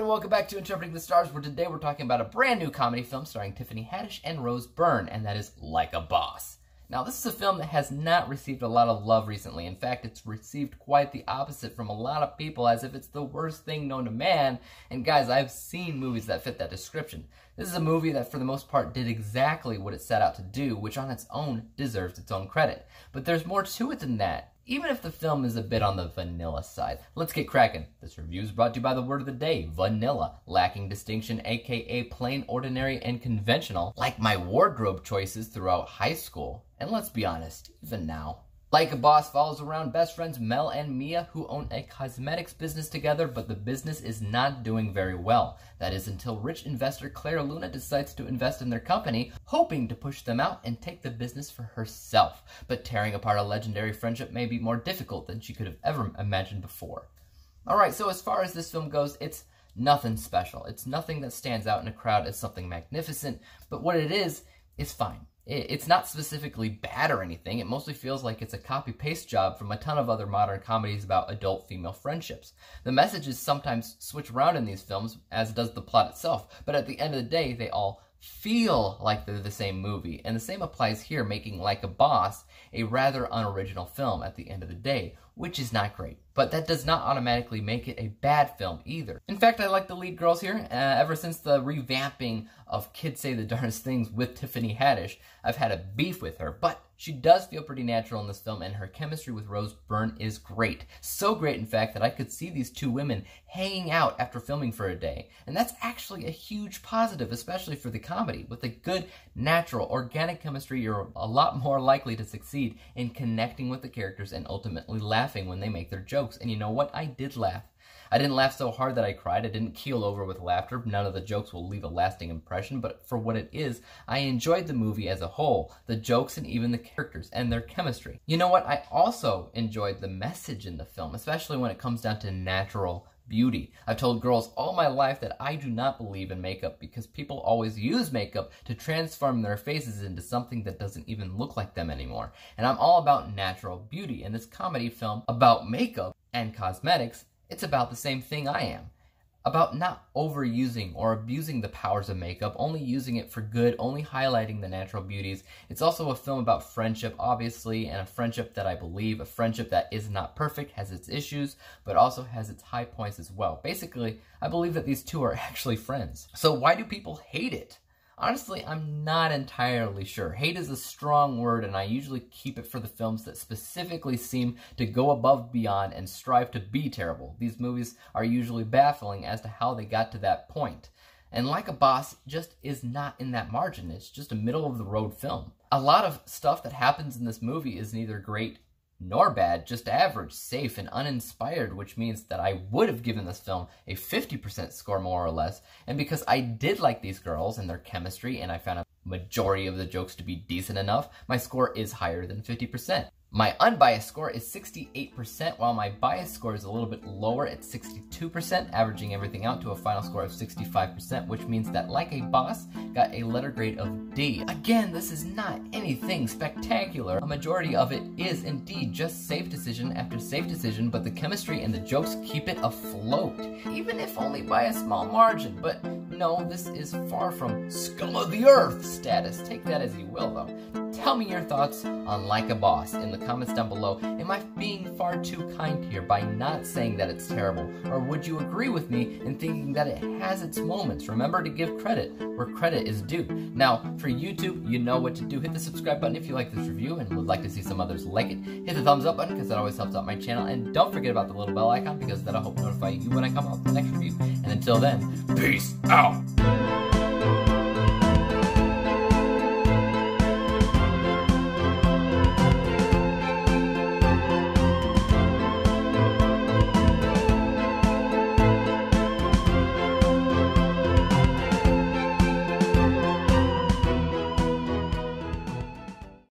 and welcome back to Interpreting the Stars, where today we're talking about a brand new comedy film starring Tiffany, Hadish, and Byrne, and that is Like a Boss. Now, this is a film that has not received a lot of love recently. In fact, it's received quite the opposite from a lot of people, as if it's the worst thing known to man. And guys, I've seen movies that fit that description. This is a movie that, for the most part, did exactly what it set out to do, which on its own deserves its own credit. But there's more to it than that, even if the film is a bit on the vanilla side. Let's get cracking. This review is brought to you by the word of the day, vanilla, lacking distinction, aka plain, ordinary, and conventional, like my wardrobe choices throughout high school. And let's be honest, even now. Like a Boss follows around best friends Mel and Mia, who own a cosmetics business together, but the business is not doing very well. That is until rich investor Claire Luna decides to invest in their company, hoping to push them out and take the business for herself. But tearing apart a legendary friendship may be more difficult than she could have ever imagined before. Alright, so as far as this film goes, it's nothing special. It's nothing that stands out in a crowd as something magnificent, but what it is fine. It's not specifically bad or anything. It mostly feels like it's a copy-paste job from a ton of other modern comedies about adult female friendships. The messages sometimes switch around in these films, as does the plot itself, but at the end of the day, they all feel like they're the same movie. And the same applies here, making Like a Boss a rather unoriginal film at the end of the day, which is not great. But that does not automatically make it a bad film either. In fact, I like the lead girls here. Ever since the revamping of Kids Say the Darndest Things with Tiffany Hadish, I've had a beef with her, but she does feel pretty natural in this film, and her chemistry with Byrne is great. So great, in fact, that I could see these two women hanging out after filming for a day. And that's actually a huge positive, especially for the comedy. With a good, natural, organic chemistry, you're a lot more likely to succeed in connecting with the characters and ultimately laughing when they make their jokes. And you know what? I did laugh. I didn't laugh so hard that I cried. I didn't keel over with laughter. None of the jokes will leave a lasting impression, but for what it is, I enjoyed the movie as a whole, the jokes and even the characters and their chemistry. You know what? I also enjoyed the message in the film, especially when it comes down to natural beauty. I've told girls all my life that I do not believe in makeup because people always use makeup to transform their faces into something that doesn't even look like them anymore. And I'm all about natural beauty. In this comedy film about makeup and cosmetics, it's about the same thing I am. About not overusing or abusing the powers of makeup, only using it for good, only highlighting the natural beauties. It's also a film about friendship, obviously, and a friendship that I believe, a friendship that is not perfect, has its issues, but also has its high points as well. Basically, I believe that these two are actually friends. So why do people hate it? Honestly, I'm not entirely sure. Hate is a strong word, and I usually keep it for the films that specifically seem to go above beyond and strive to be terrible. These movies are usually baffling as to how they got to that point. And Like a Boss just is not in that margin. It's just a middle-of-the-road film. A lot of stuff that happens in this movie is neither great nor bad, just average, safe, and uninspired, which means that I would have given this film a 50% score more or less, and because I did like these girls and their chemistry, and I found a majority of the jokes to be decent enough, my score is higher than 50%. My unbiased score is 68%, while my biased score is a little bit lower at 62%, averaging everything out to a final score of 65%, which means that Like a Boss got a letter grade of D. Again, this is not anything spectacular. A majority of it is indeed just safe decision after safe decision, but the chemistry and the jokes keep it afloat, even if only by a small margin. But no, this is far from scum of the earth status. Take that as you will, though. Tell me your thoughts on Like a Boss in the comments down below. Am I being far too kind here by not saying that it's terrible? Or would you agree with me in thinking that it has its moments? Remember to give credit where credit is due. Now, for YouTube, you know what to do. Hit the subscribe button if you like this review and would like to see some others like it. Hit the thumbs up button because that always helps out my channel. And don't forget about the little bell icon because that'll help notify you when I come out with the next review. And until then, peace out!